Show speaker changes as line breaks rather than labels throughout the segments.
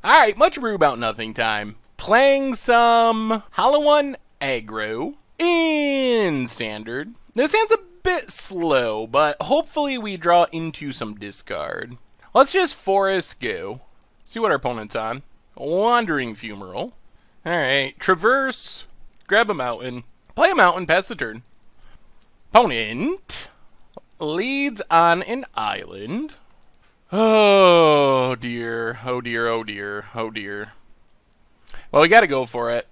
Alright, much ado about nothing time. Playing some Hollow One Aggro in Standard. This hand's a bit slow, but hopefully we draw into some discard. Let's just Forest go. See what our opponent's on. Wandering Fumarole. Alright, Traverse, grab a mountain, play a mountain, pass the turn. Opponent leads on an island. Oh dear, oh dear, oh dear, oh dear. Well, we gotta go for it.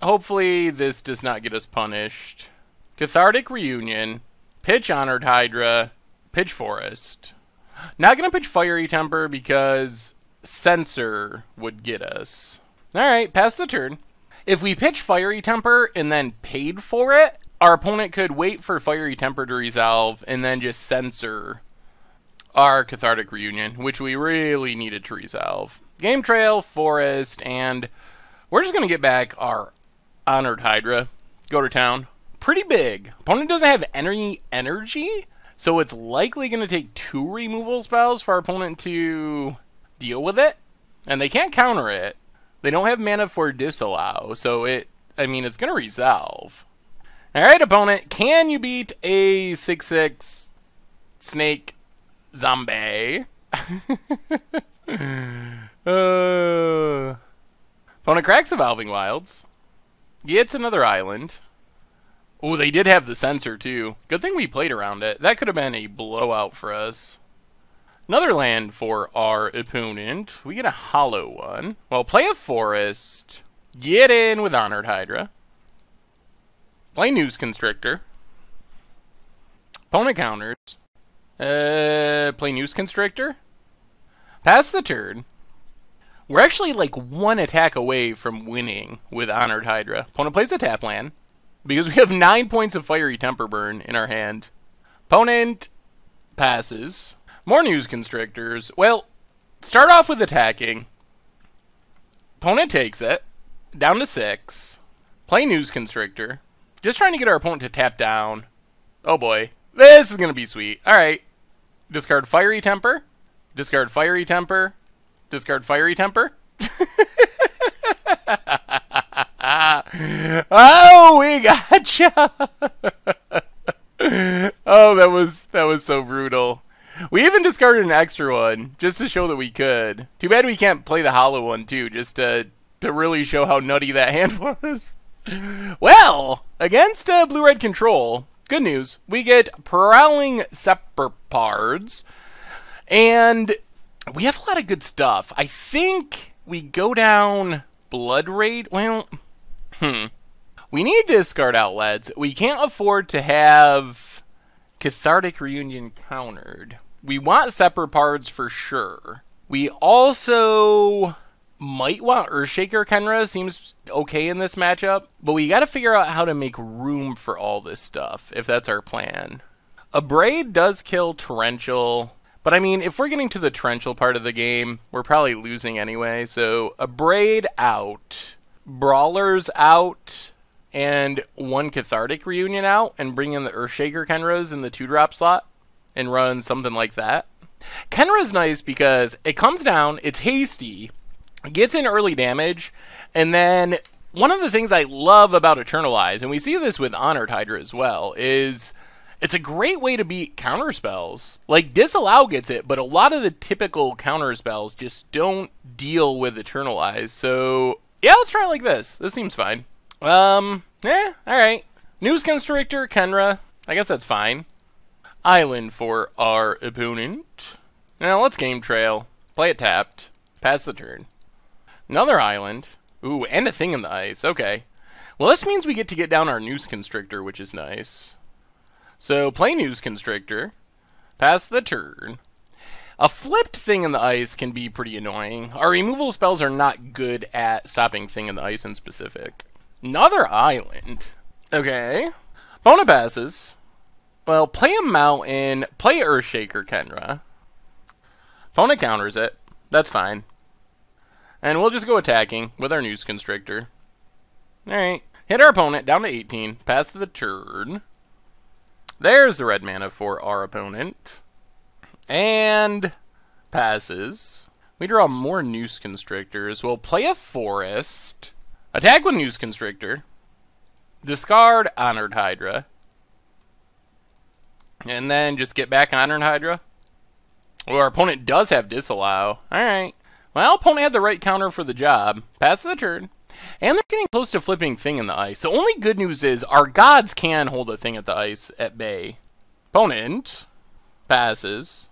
Hopefully this does not get us punished. Cathartic Reunion, pitch Honored Hydra, pitch Forest. Not gonna pitch Fiery Temper because Censor would get us. Alright, pass the turn. If we pitch Fiery Temper and then paid for it, our opponent could wait for Fiery Temper to resolve and then just Censor our Cathartic Reunion, which we really needed to resolve. Game Trail, Forest, and we're just going to get back our Honored Hydra. Go to town. Pretty big. Opponent doesn't have any energy, so it's likely going to take 2 removal spells for our opponent to deal with it. And they can't counter it. They don't have mana for Disallow, so it's going to resolve. Alright, opponent, can you beat a 6/6 snake zombie? Opponent cracks Evolving Wilds. Gets another island. Oh, they did have the Censor too. Good thing we played around it. That could have been a blowout for us. Another land for our opponent. We get a Hollow One. Well, play a Forest. Get in with Honored Hydra. Play News Constrictor. Opponent counters. Play News Constrictor. Pass the turn. We're actually like 1 attack away from winning with Honored Hydra. Opponent plays a tap land because we have 9 points of Fiery Temper Burn in our hand. Opponent passes. More News Constrictors. Well, start off with attacking. Opponent takes it. Down to 6. Play News Constrictor. Just trying to get our opponent to tap down. Oh boy. This is going to be sweet. Alright. Discard Fiery Temper. Discard Fiery Temper. Discard Fiery Temper. Oh, we gotcha. Oh, that was so brutal. We even discarded an extra one just to show that we could. Too bad we can't play the Hollow One too, just to really show how nutty that hand was. Well, against blue-red control, good news, we get Prowling Sepperpards, and we have a lot of good stuff. I think we go down Blood Raid. Well, we need discard outlets. We can't afford to have Cathartic Reunion countered. We want Sepperpards for sure. We also might want Earthshaker Kenra. Seems okay in this matchup, but we got to figure out how to make room for all this stuff if that's our plan. Abrew does kill Torrential, but I mean, if we're getting to the Torrential part of the game, we're probably losing anyway. So Abrew out, Brawlers out, and 1 Cathartic Reunion out, and bring in the Earthshaker Kenras in the 2-drop slot and run something like that. Kenra's nice because it comes down, it's hasty, gets in early damage, and then one of the things I love about Eternalize, and we see this with Honored Hydra as well, is it's a great way to beat counterspells. Like, Disallow gets it, but a lot of the typical counterspells just don't deal with Eternalize. So, yeah, let's try it like this. This seems fine. Alright. News Constrictor, Kenra. I guess that's fine. Island for our opponent. Now, let's Game Trail. Play it tapped. Pass the turn. Another island. Ooh, and a Thing in the Ice. Okay. Well, this means we get to get down our News Constrictor, which is nice. So, play News Constrictor. Pass the turn. A flipped Thing in the Ice can be pretty annoying. Our removal spells are not good at stopping Thing in the Ice in specific. Another island. Okay. Opponent passes. Well, play a mountain. Play Earthshaker Kenra. Opponent counters it. That's fine. And we'll just go attacking with our News Constrictor. Alright. Hit our opponent down to 18. Pass the turn. There's the red mana for our opponent. And passes. We draw more Noose Constrictors. We'll play a Forest. Attack with Noose Constrictor. Discard Honored Hydra. And then just get back Honored Hydra. Well, our opponent does have Disallow. Alright. Well, opponent had the right counter for the job. Pass the turn. And they're getting close to flipping Thing in the Ice. The only good news is our gods can hold a Thing at the Ice at bay. Opponent passes.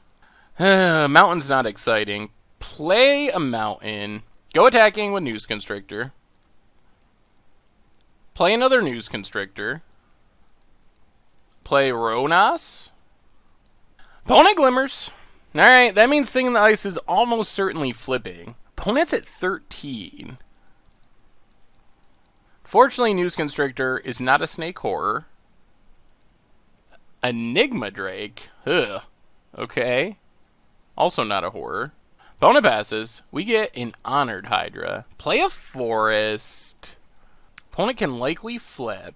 Mountain's not exciting. Play a Mountain. Go attacking with Noose Constrictor. Play another Noose Constrictor. Play Ronas. Opponent glimmers. Alright, that means Thing in the Ice is almost certainly flipping. Opponent's at 13. Fortunately, Noose Constrictor is not a snake horror. Enigma Drake. Ugh. Okay. Also not a horror. Opponent passes. We get an Honored Hydra. Play a Forest. Opponent can likely flip.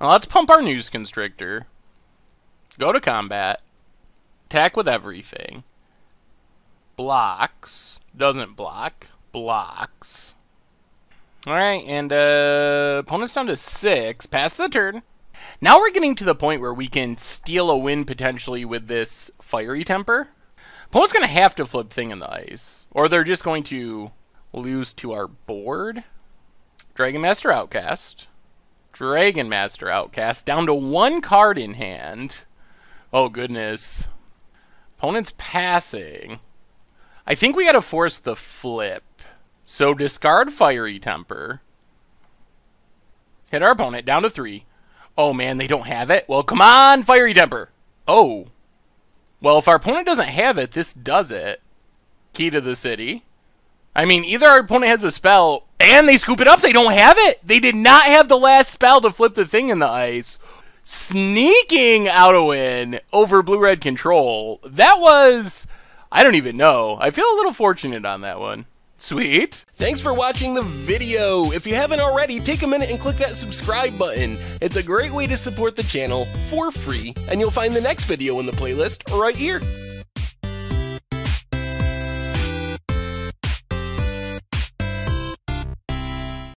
Well, let's pump our Noose Constrictor. Go to combat. Attack with everything. Blocks. Doesn't block. Blocks. Alright, and opponent's down to 6. Pass the turn. Now we're getting to the point where we can steal a win potentially with this Fiery Temper. Opponent's going to have to flip Thing in the Ice. Or they're just going to lose to our board. Dragon Master Outcast. Dragon Master Outcast. Down to 1 card in hand. Oh, goodness. Opponent's passing. I think we got to force the flip. So discard Fiery Temper. Hit our opponent. Down to 3. Oh, man, they don't have it? Well, come on, Fiery Temper. Oh. Well, if our opponent doesn't have it, this does it. Key to the City. I mean, either our opponent has a spell, and they scoop it up. They don't have it. They did not have the last spell to flip the Thing in the Ice. Sneaking out a win over blue-red control. That was... I don't even know. I feel a little fortunate on that one. Sweet.
Thanks for watching the video. If you haven't already, take a minute and click that subscribe button. It's a great way to support the channel for free, and you'll find the next video in the playlist right here.